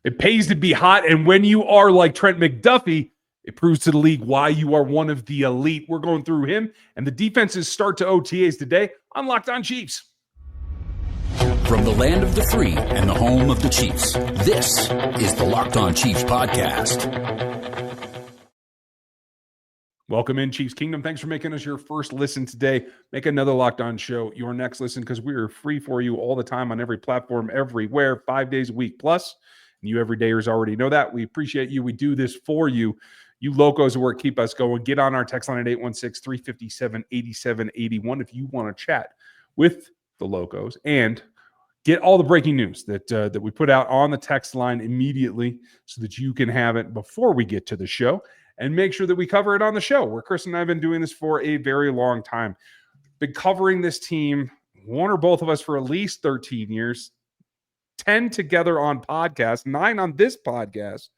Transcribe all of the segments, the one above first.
It pays to be hot, and when you are like Trent McDuffie, it proves to the league why you are one of the elite. We're going through him and the defenses start to OTAs today on Locked On Chiefs. From the land of the free and the home of the Chiefs, this is the Locked On Chiefs podcast. Welcome in, Chiefs Kingdom. Thanks for making us your first listen today. Make another Locked On show your next listen, because we are free for you all the time on every platform, everywhere, 5 days a week plus. And you everydayers already know that. We appreciate you. We do this for you. You locos who work, keep us going. Get on our text line at 816-357-8781 if you want to chat with the locos and get all the breaking news that we put out on the text line immediately so that you can have it before we get to the show, and make sure that we cover it on the show, where Chris and I have been doing this for a very long time. Been covering this team, one or both of us, for at least 13 years, 10 together on podcasts, 9 on this podcast,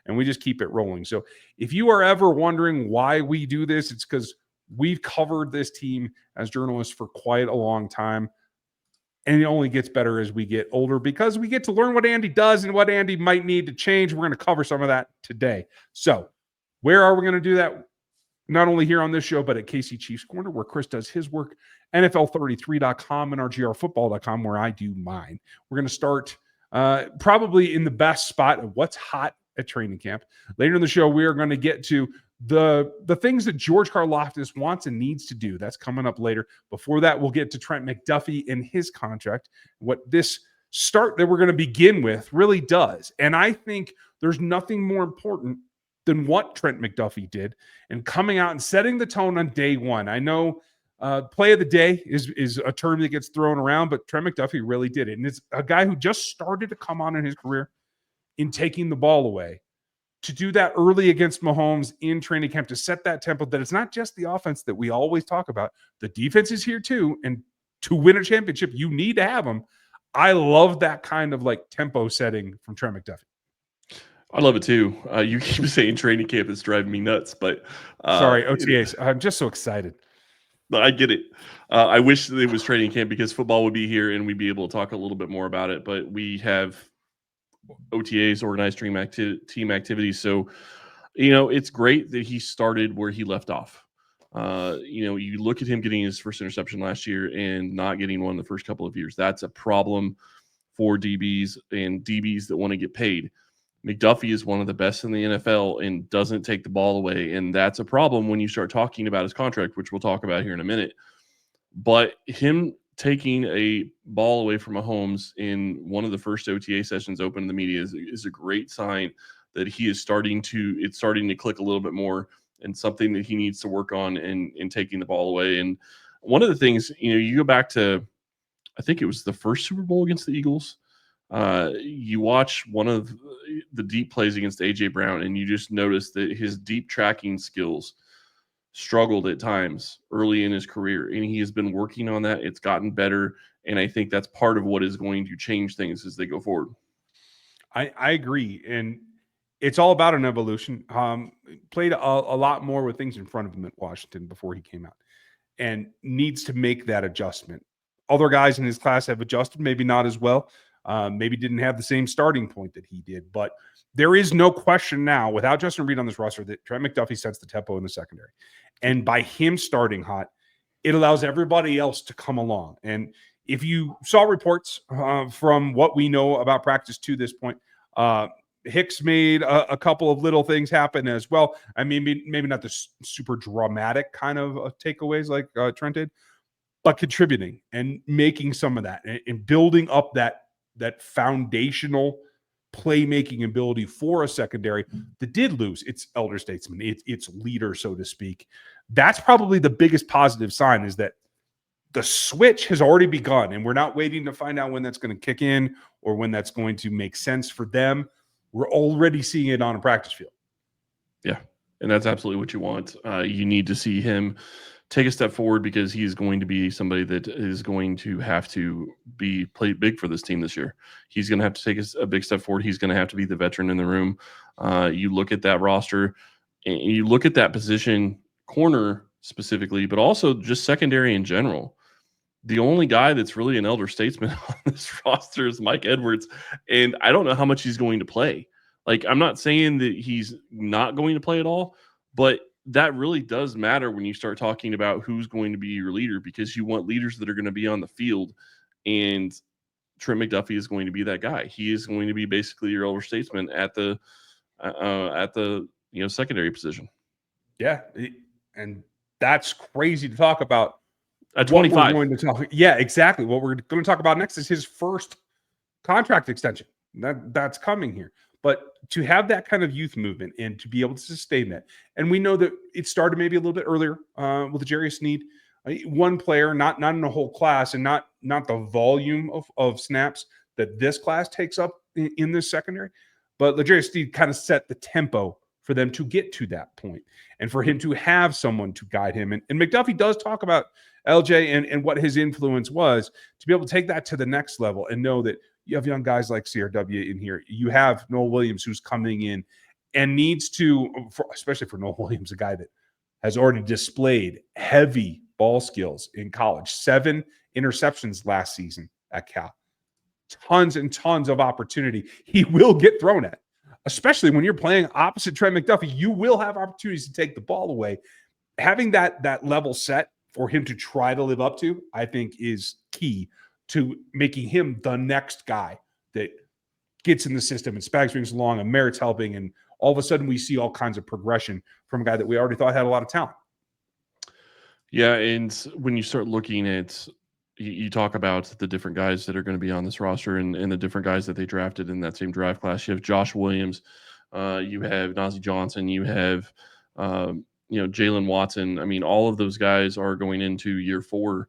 and we just keep it rolling. So if you are ever wondering why we do this, it's because we've covered this team as journalists for quite a long time. And it only gets better as we get older, because we get to learn what Andy does and what Andy might need to change. We're going to cover some of that today. So where are we going to do that? Not only here on this show, but at KC Chiefs Corner, where Chris does his work, NFL33.com, and RGRfootball.com, where I do mine. We're going to start probably in the best spot of what's hot at training camp. Later in the show, we are going to get to the things that George Karlaftis wants and needs to do. That's coming up later. Before that, we'll get to Trent McDuffie and his contract, what this start that we're going to begin with really does. And I think there's nothing more important than what Trent McDuffie did and coming out and setting the tone on day one. I know play of the day is a term that gets thrown around, but Trent McDuffie really did it. And it's a guy who just started to come on in his career in taking the ball away. To do that early against Mahomes in training camp, to set that tempo, that it's not just the offense that we always talk about. The defense is here too. And to win a championship, you need to have them. I love that kind of like tempo setting from Trent McDuffie. I love it too. You keep saying training camp is driving me nuts, but sorry, OTAs. I'm just so excited. I get it. I wish that it was training camp, because football would be here and we'd be able to talk a little bit more about it. But we have OTAs, organized team activities. So, it's great that he started where he left off. You look at him getting his first interception last year and not getting one the first couple of years. That's a problem for DBs and DBs that want to get paid. McDuffie is one of the best in the NFL and doesn't take the ball away. And that's a problem when you start talking about his contract, which we'll talk about here in a minute. But him taking a ball away from Mahomes in one of the first OTA sessions open to the media is a great sign that he is starting to click a little bit more, and something that he needs to work on in taking the ball away. And one of the things, you go back to, I think it was the first Super Bowl against the Eagles. You watch one of the deep plays against AJ Brown, and you just notice that his deep tracking skills struggled at times early in his career, and he has been working on that. It's gotten better, and I think that's part of what is going to change things as they go forward. I agree, and it's all about an evolution. Played a lot more with things in front of him at Washington before he came out, and needs to make that adjustment. Other guys in his class have adjusted, maybe not as well. Maybe didn't have the same starting point that he did, but there is no question now, without Justin Reed on this roster, that Trent McDuffie sets the tempo in the secondary. And by him starting hot, it allows everybody else to come along. And if you saw reports from what we know about practice to this point, Hicks made a couple of little things happen as well. I mean, maybe not the super dramatic kind of takeaways like Trent did, but contributing and making some of that and building up that foundational playmaking ability for a secondary that did lose its elder statesman, its leader, so to speak. That's probably the biggest positive sign, is that the switch has already begun, and we're not waiting to find out when that's going to kick in or when that's going to make sense for them. We're already seeing it on a practice field. Yeah, and that's absolutely what you want. You need to see him take a step forward, because he's going to be somebody that is going to have to play big for this team this year. He's going to have to take a big step forward. He's going to have to be the veteran in the room. You look at that roster, and you look at that position, corner specifically, but also just secondary in general. The only guy that's really an elder statesman on this roster is Mike Edwards, and I don't know how much he's going to play. Like, I'm not saying that he's not going to play at all, but that really does matter when you start talking about who's going to be your leader, because you want leaders that are going to be on the field, and Trent McDuffie is going to be that guy. He is going to be basically your elder statesman at the secondary position. Yeah, and that's crazy to talk about. At 25. Yeah, exactly. What we're going to talk about next is his first contract extension. That's coming here. But to have that kind of youth movement and to be able to sustain that, and we know that it started maybe a little bit earlier with Jarius Sneed, one player, not in a whole class, and not the volume of snaps that this class takes up in this secondary. But L'Jarius Sneed kind of set the tempo for them to get to that point, and for him to have someone to guide him. And McDuffie does talk about LJ and what his influence was, to be able to take that to the next level and know that you have young guys like CRW in here. You have Noel Williams, who's coming in and needs to, especially for Noel Williams, a guy that has already displayed heavy ball skills in college, 7 interceptions last season at Cal, tons and tons of opportunity he will get thrown at, especially when you're playing opposite Trent McDuffie. You will have opportunities to take the ball away. Having that level set for him to try to live up to, I think, is key to making him the next guy that gets in the system and Spags brings along and Merritt's helping, and all of a sudden we see all kinds of progression from a guy that we already thought had a lot of talent. Yeah, and when you start looking at, you talk about the different guys that are going to be on this roster and the different guys that they drafted in that same draft class. You have Josh Williams, you have Nazeeh Johnson, you have Jalen Watson. I mean, all of those guys are going into year 4,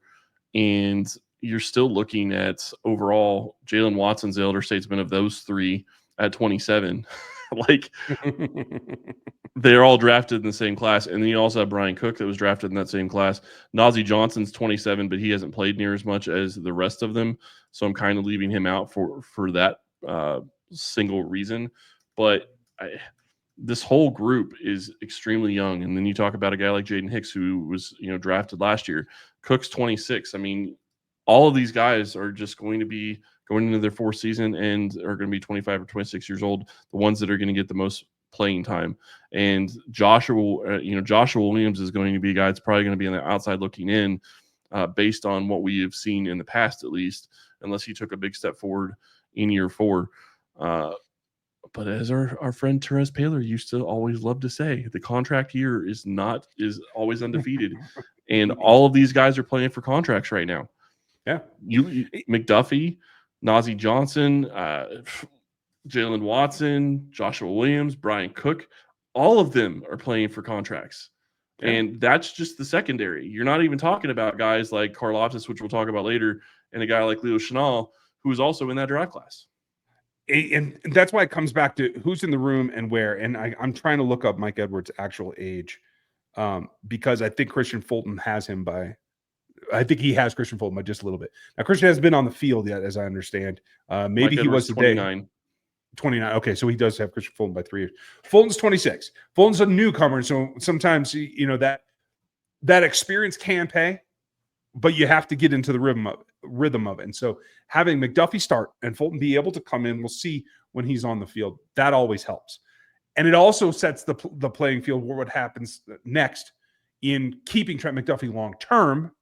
and you're still looking at overall Jalen Watson's the elder statesman of those 3 at 27. Like, they're all drafted in the same class. And then you also have Brian Cook that was drafted in that same class. Nazeeh Johnson's 27, but he hasn't played near as much as the rest of them. So I'm kind of leaving him out for that single reason. But this whole group is extremely young. And then you talk about a guy like Jaden Hicks, who was drafted last year. Cook's 26. I mean, all of these guys are just going to be going into their 4th season and are going to be 25 or 26 years old, the ones that are going to get the most playing time. And Joshua Williams is going to be a guy that's probably going to be on the outside looking in, based on what we have seen in the past, at least, unless he took a big step forward in year 4. But as our friend Therese Paylor used to always love to say, the contract year is always undefeated. And all of these guys are playing for contracts right now. Yeah. McDuffie, Nazeeh Johnson, Jalen Watson, Joshua Williams, Brian Cook, all of them are playing for contracts. Yeah. And that's just the secondary. You're not even talking about guys like Karlaftis, which we'll talk about later, and a guy like Leo Chenal, who is also in that draft class. And that's why it comes back to who's in the room and where. And I'm trying to look up Mike Edwards' actual age, because I think Christian Fulton has him by – I think he has Christian Fulton by just a little bit. Now, Christian hasn't been on the field yet, as I understand. Maybe he was today. 29. Okay, so he does have Christian Fulton by 3 years. Fulton's 26. Fulton's a newcomer, so sometimes that experience can pay, but you have to get into the rhythm of it. And so having McDuffie start and Fulton be able to come in, we'll see when he's on the field. That always helps, and it also sets the playing field for what happens next in keeping Trent McDuffie long term.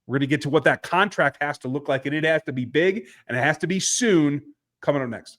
We're going to get to what that contract has to look like, and it has to be big, and it has to be soon. Coming up next.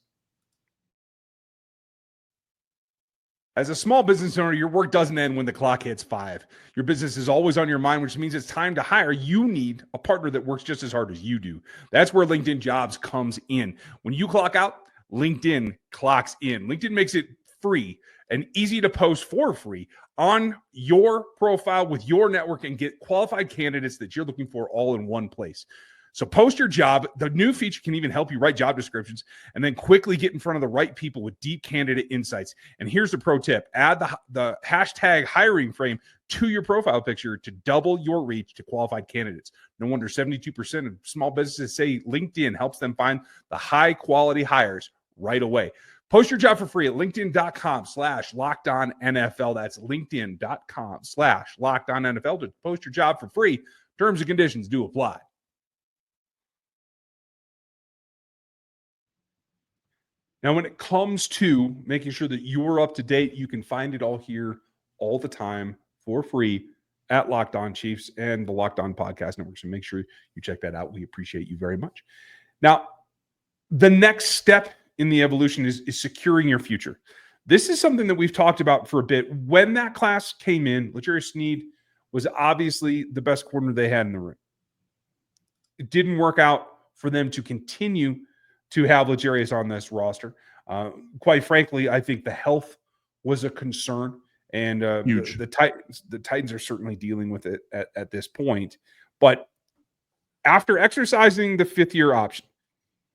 As a small business owner, your work doesn't end when the clock hits 5. Your business is always on your mind, which means it's time to hire. You need a partner that works just as hard as you do. That's where LinkedIn Jobs comes in. When you clock out, LinkedIn clocks in. LinkedIn makes it free and easy to post for free on your profile with your network and get qualified candidates that you're looking for all in one place. So post your job. The new feature can even help you write job descriptions and then quickly get in front of the right people with deep candidate insights. And here's the pro tip. Add the hashtag hiring frame to your profile picture to double your reach to qualified candidates. No wonder 72% of small businesses say LinkedIn helps them find the high quality hires right away. Post your job for free at linkedin.com/LockedOnNFL. That's linkedin.com/LockedOnNFL to post your job for free. Terms and conditions do apply. Now, when it comes to making sure that you are up to date, you can find it all here all the time for free at Locked On Chiefs and the Locked On Podcast Network. So make sure you check that out. We appreciate you very much. Now, the next step in the evolution is securing your future. This is something that we've talked about for a bit. When that class came in, L'Jarius Sneed was obviously the best corner they had in the room. It didn't work out for them to continue to have L'Jarius on this roster. Quite frankly, I think the health was a concern, and Huge. The Titans are certainly dealing with it at this point. But after exercising the fifth-year option,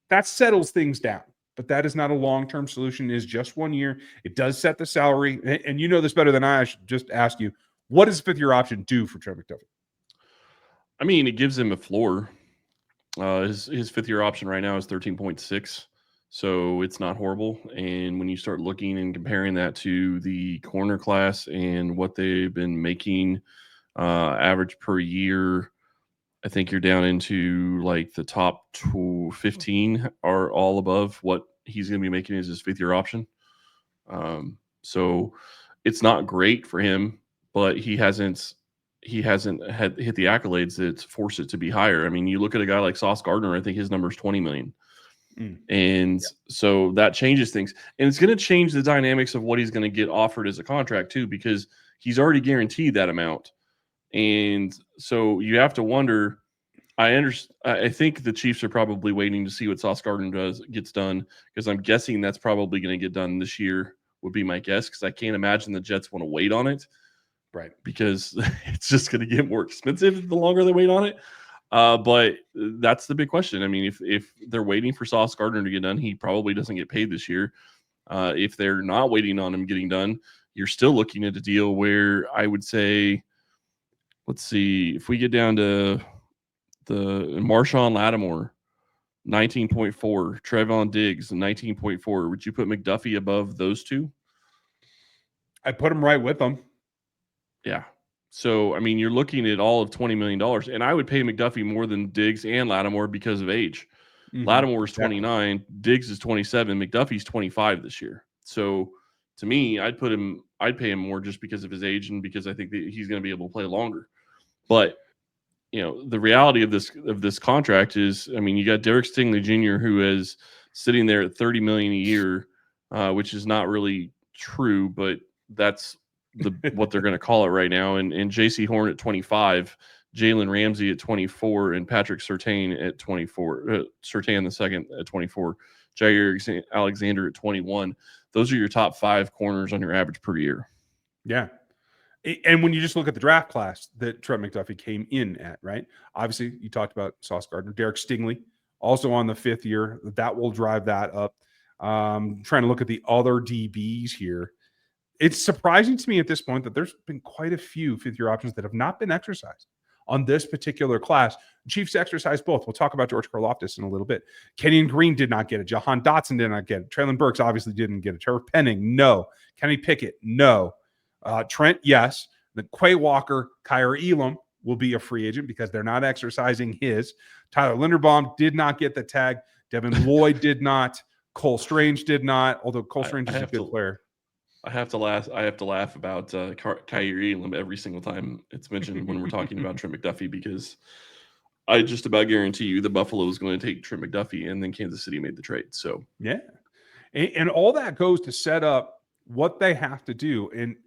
that settles things down. But that is not a long-term solution. It is just 1 year. It does set the salary. And you know this better than I should just ask you, what does fifth-year option do for Trent McDuffie? I mean, it gives him a floor. His fifth-year option right now is 13.6, so it's not horrible. And when you start looking and comparing that to the corner class and what they've been making average per year, I think you're down into like the top 15 are all above what he's going to be making as his fifth-year option. So it's not great for him, but he hasn't had hit the accolades that force it to be higher. I mean, you look at a guy like Sauce Gardner, I think his number is 20 million. And so that changes things. And it's going to change the dynamics of what he's going to get offered as a contract too, because he's already guaranteed that amount. And so you have to wonder, I think the Chiefs are probably waiting to see what Sauce Gardner gets done, because I'm guessing that's probably going to get done this year, would be my guess, because I can't imagine the Jets want to wait on it. Right, because it's just going to get more expensive the longer they wait on it. But that's the big question. I mean, if they're waiting for Sauce Gardner to get done, he probably doesn't get paid this year. If they're not waiting on him getting done, you're still looking at a deal where I would say, let's see, if we get down to the Marshawn Lattimore, 19.4, Trevon Diggs, 19.4, would you put McDuffie above those two? I put him right with them. Yeah. So, I mean, you're looking at all of $20 million, and I would pay McDuffie more than Diggs and Lattimore because of age. Mm-hmm. Lattimore is 29, Diggs is 27, McDuffie's 25 this year. So, to me, I'd pay him more just because of his age and because I think that he's going to be able to play longer. But, you know, the reality of this contract is, I mean, you got Derek Stingley Jr., who is sitting there at $30 million a year, which is not really true, but that's what they're going to call it right now. And J.C. Horn at 25, Jalen Ramsey at 24, and Patrick Surtain at 24. Surtain the second at 24, Jair Alexander at 21. Those are your top 5 corners on your average per year. Yeah. And when you just look at the draft class that Trent McDuffie came in at, right? Obviously, you talked about Sauce Gardner, Derek Stingley, also on the 5th year. That will drive that up. Trying to look at the other DBs here. It's surprising to me at this point that there's been quite a few fifth-year options that have not been exercised on this particular class. Chiefs exercised both. We'll talk about George Karlaftis in a little bit. Kenyon Green did not get it. Jahan Dotson did not get it. Traylon Burks obviously didn't get it. Trevor Penning, no. Kenny Pickett, no. Trent, yes. The Quay Walker, Kyer Elam will be a free agent because they're not exercising his. Tyler Linderbaum did not get the tag. Devin Lloyd did not. Cole Strange did not, although Cole Strange is a good player. I have to laugh about Kyer Elam every single time it's mentioned when we're talking about Trent McDuffie, because I just about guarantee you the Buffalo is going to take Trent McDuffie, and then Kansas City made the trade. So yeah, and all that goes to set up what they have to do, and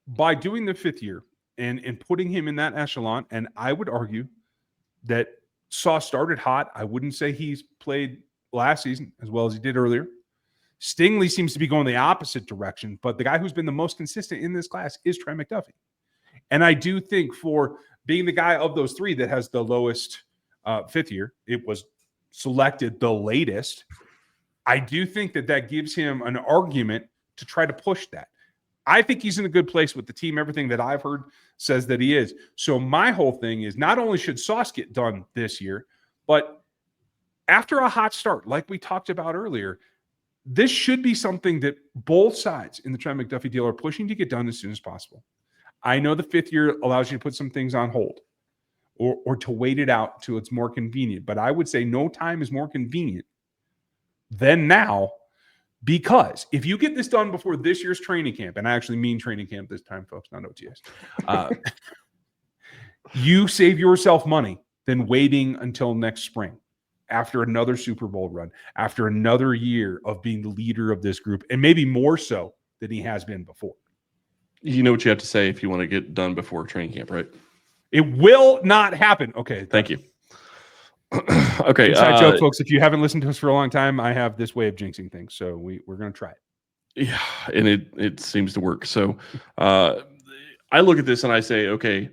by doing the 5th year and putting him in that echelon, and I would argue that Sauce started hot. I wouldn't say he's played last season as well as he did earlier. Stingley seems to be going the opposite direction, but the guy who's been the most consistent in this class is Trent McDuffie. And I do think for being the guy of those 3 that has the lowest 5th year, it was selected the latest. I do think that gives him an argument to try to push that. I think he's in a good place with the team. Everything that I've heard says that he is. So my whole thing is not only should Sauce get done this year, but after a hot start, like we talked about earlier, this should be something that both sides in the Trent McDuffie deal are pushing to get done as soon as possible. I know the 5th year allows you to put some things on hold or to wait it out till it's more convenient. But I would say no time is more convenient than now Because if you get this done before this year's training camp, and I actually mean training camp this time, folks, not OTAs, you save yourself money than waiting until next spring after another Super Bowl run, after another year of being the leader of this group, and maybe more so than he has been before. You know what you have to say if you want to get done before training camp, right? It will not happen. Okay. Thank you. Okay. Inside joke, folks. If you haven't listened to us for a long time, I have this way of jinxing things. So we're going to try it. Yeah. And it seems to work. So I look at this and I say, okay,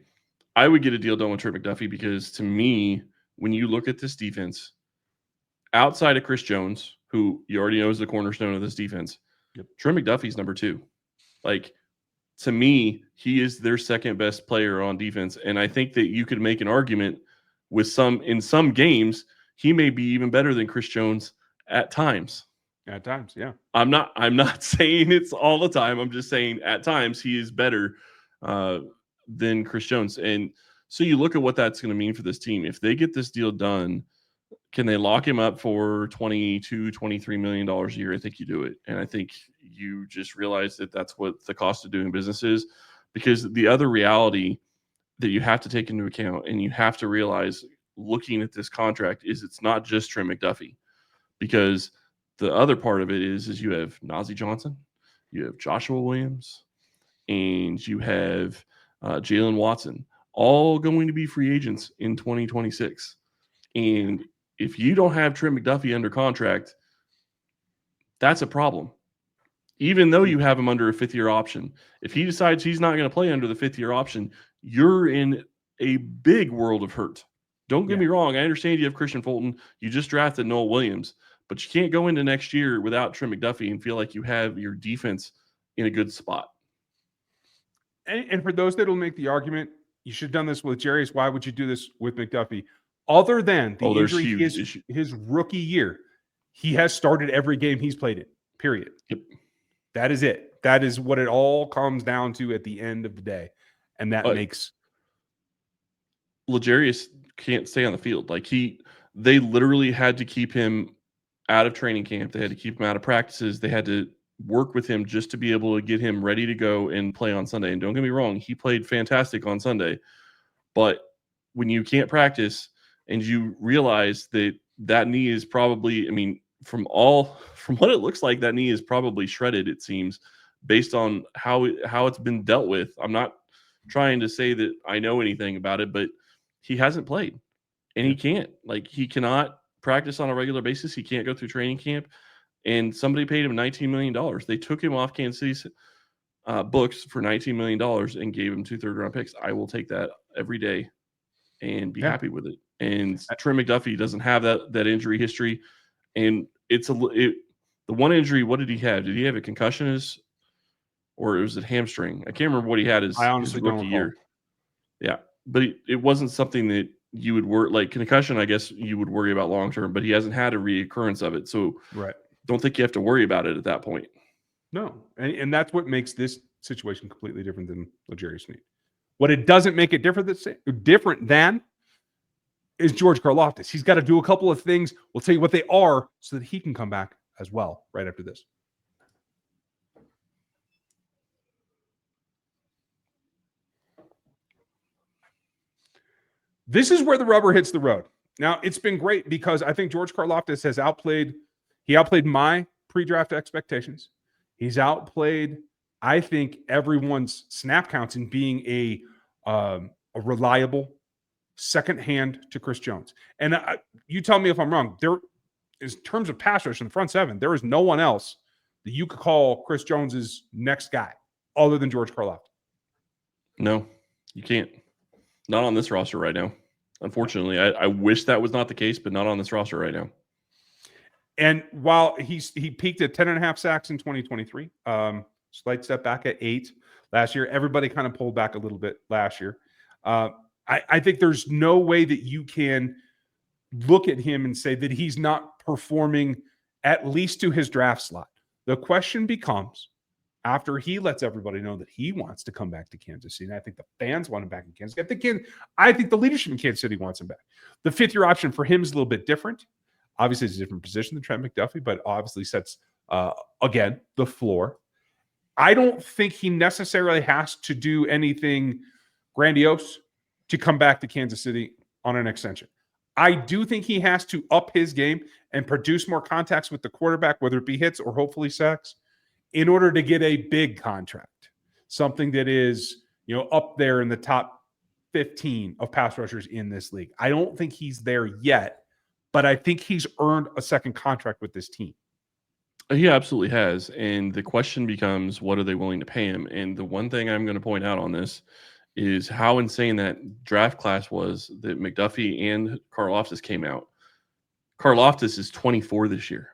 I would get a deal done with Trent McDuffie because to me, when you look at this defense, outside of Chris Jones, who you already know is the cornerstone of this defense, Trent McDuffie's number 2. Like, to me, he is their second best player on defense. And I think that you could make an argument in some games, he may be even better than Chris Jones at times. At times, yeah. I'm not saying it's all the time. I'm just saying at times he is better than Chris Jones. And so you look at what that's going to mean for this team. If they get this deal done, can they lock him up for $22-23 million a year? I think you do it. And I think you just realize that that's what the cost of doing business is, because the other reality that you have to take into account and you have to realize looking at this contract is it's not just Trent McDuffie, because the other part of it is you have Najee Johnson, you have Joshua Williams, and you have Jalen Watson, all going to be free agents in 2026. And if you don't have Trent McDuffie under contract, that's a problem. Even though you have him under a 5th-year option, if he decides he's not going to play under the 5th-year option, you're in a big world of hurt. Don't get me wrong. I understand you have Christian Fulton. You just drafted Noel Williams, but you can't go into next year without Trent McDuffie and feel like you have your defense in a good spot. And for those that will make the argument, you should have done this with Jarius. Why would you do this with McDuffie? Other than the injury his rookie year, he has started every game he's played in, period. Yep. That is it. That is what it all comes down to at the end of the day. And that makes L'Jarius can't stay on the field. Like they literally had to keep him out of training camp. They had to keep him out of practices. They had to work with him just to be able to get him ready to go and play on Sunday. And don't get me wrong, he played fantastic on Sunday. But when you can't practice and you realize that knee is probably, I mean, from what it looks like, that knee is probably shredded, it seems, based on how it's been dealt with. I'm not trying to say that I know anything about it, but he hasn't played and he can't. Like, he cannot practice on a regular basis. He can't go through training camp. And somebody paid him $19 million. They took him off Kansas City's books for $19 million and gave him 2 third-round picks. I will take that every day and be happy with it. And Trent McDuffie doesn't have that injury history. And the one injury, what did he have? Did he have a concussion or was it hamstring? I can't remember what he had his rookie year. Yeah, but it wasn't something that you would worry, like concussion, I guess you would worry about long-term, but he hasn't had a reoccurrence of it. So don't think you have to worry about it at that point. No, and that's what makes this situation completely different than L'Jarius Sneed. What it doesn't make it different than is George Karlaftis. He's got to do a couple of things. We'll tell you what they are so that he can come back as well right after this. This is where the rubber hits the road. Now, it's been great because I think George Karlaftis has outplayed my pre-draft expectations. He's outplayed, I think, everyone's snap counts in being a reliable second hand to Chris Jones. And you tell me if I'm wrong. There, in terms of pass rush in the front seven, there is no one else that you could call Chris Jones's next guy other than George Karlaftis. No, you can't. Not on this roster right now. Unfortunately, I wish that was not the case, but not on this roster right now. And while he peaked at 10.5 sacks in 2023, slight step back at 8 last year. Everybody kind of pulled back a little bit last year. I think there's no way that you can look at him and say that he's not performing at least to his draft slot. The question becomes, after he lets everybody know that he wants to come back to Kansas City, and I think the fans want him back in Kansas City. I think the leadership in Kansas City wants him back. The 5th-year option for him is a little bit different. Obviously, it's a different position than Trent McDuffie, but obviously sets Again, the floor. I don't think he necessarily has to do anything grandiose to come back to Kansas City on an extension. I do think he has to up his game and produce more contacts with the quarterback, whether it be hits or hopefully sacks, in order to get a big contract, something that is, up there in the top 15 of pass rushers in this league. I don't think he's there yet, but I think he's earned a second contract with this team. He absolutely has. And the question becomes, what are they willing to pay him? And the one thing I'm going to point out on this is how insane that draft class was that McDuffie and Karlaftis came out. Karlaftis is 24 this year.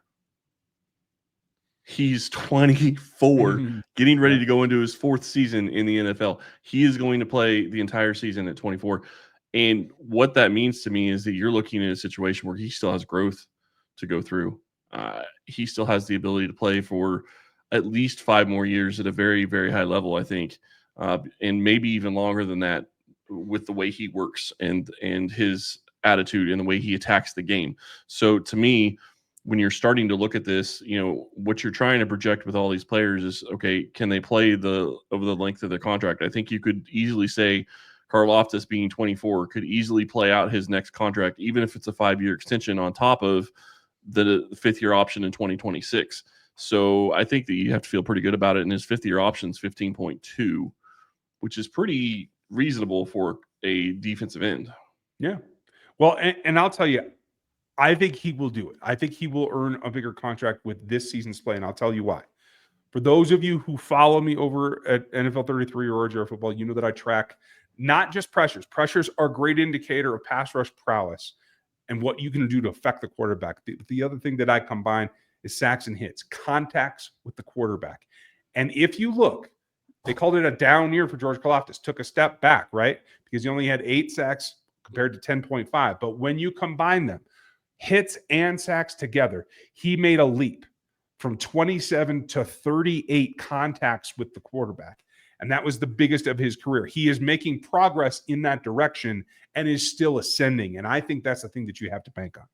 He's 24, getting ready to go into his fourth season in the NFL. He is going to play the entire season at 24. And what that means to me is that you're looking at a situation where he still has growth to go through. He still has the ability to play for at least 5 more years at a very, very high level, I think, and maybe even longer than that with the way he works and his attitude and the way he attacks the game. So to me, when you're starting to look at this, what you're trying to project with all these players is, okay, can they play over the length of their contract? I think you could easily say Karlaftis being 24 could easily play out his next contract, even if it's a 5-year extension on top of the 5th-year option in 2026. So I think that you have to feel pretty good about it. And his 5th-year option is 15.2, which is pretty reasonable for a defensive end. Yeah. Well, and I'll tell you, I think he will do it. I think he will earn a bigger contract with this season's play, and I'll tell you why. For those of you who follow me over at NFL 33 or RGR Football, you know that I track not just pressures. Pressures are a great indicator of pass rush prowess and what you can do to affect the quarterback. The other thing that I combine is sacks and hits, contacts with the quarterback. And if you look, they called it a down year for George Karlaftis, took a step back, right? Because he only had 8 sacks compared to 10.5. But when you combine them, hits and sacks together, he made a leap from 27 to 38 contacts with the quarterback. And that was the biggest of his career. He is making progress in that direction and is still ascending. And I think that's the thing that you have to bank on.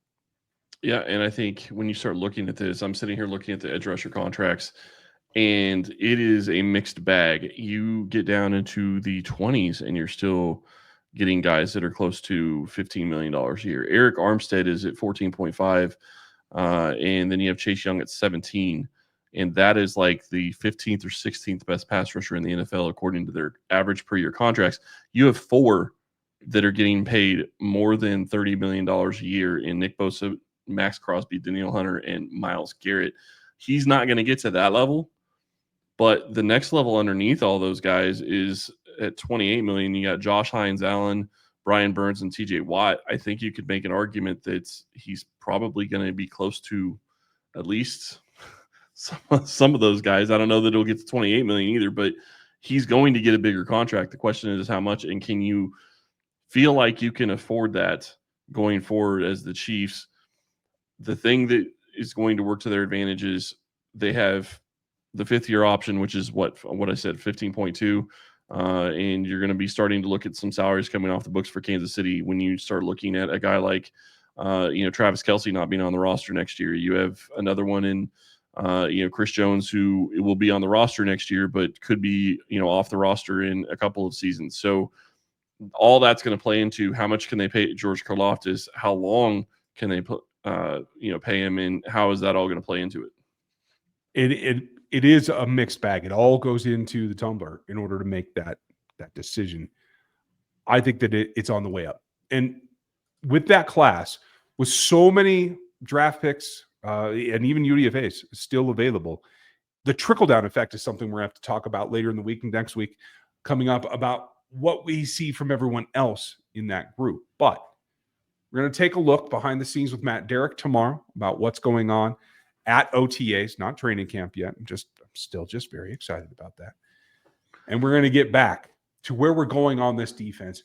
Yeah, and I think when you start looking at this, I'm sitting here looking at the edge rusher contracts, and it is a mixed bag. You get down into the 20s, and you're still getting guys that are close to $15 million a year. Eric Armstead is at 14.5, and then you have Chase Young at 17. And that is like the 15th or 16th best pass rusher in the NFL, according to their average per year contracts. You have 4 that are getting paid more than $30 million a year in Nick Bosa, Max Crosby, Danielle Hunter, and Myles Garrett. He's not going to get to that level, but the next level underneath all those guys is at $28 million. You got Josh Hines Allen, Brian Burns, and TJ Watt. I think you could make an argument that he's probably going to be close to at least some of those guys. I don't know that he'll get to $28 million either, but he's going to get a bigger contract. The question is how much, and can you feel like you can afford that going forward as the Chiefs? The thing that is going to work to their advantage is they have the 5th-year option, which is what I said, 15.2. And you're going to be starting to look at some salaries coming off the books for Kansas City when you start looking at a guy like, Travis Kelce not being on the roster next year. You have another one in, Chris Jones, who will be on the roster next year, but could be, off the roster in a couple of seasons. So all that's going to play into how much can they pay George Karlaftis, how long can they put, pay him, and how is that all going to play into it? It is a mixed bag. It all goes into the tumbler in order to make that decision. I think that it's on the way up. And with that class, with so many draft picks and even UDFAs still available, the trickle-down effect is something we're going to have to talk about later in the week and next week coming up about what we see from everyone else in that group. But we're going to take a look behind the scenes with Matt Derrick tomorrow about what's going on at OTAs, not training camp yet. I'm still very excited about that. And we're going to get back to where we're going on this defense.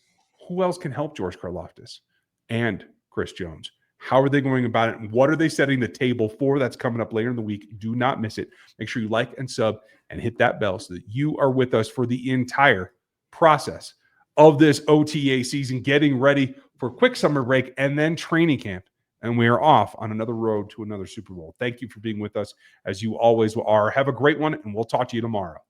Who else can help George Karlaftis and Chris Jones? How are they going about it? And what are they setting the table for? That's coming up later in the week. Do not miss it. Make sure you like and sub and hit that bell so that you are with us for the entire process of this OTA season, getting ready for quick summer break and then training camp and we are off on another road to another Super Bowl. Thank you for being with us, as you always are. Have a great one, and we'll talk to you tomorrow.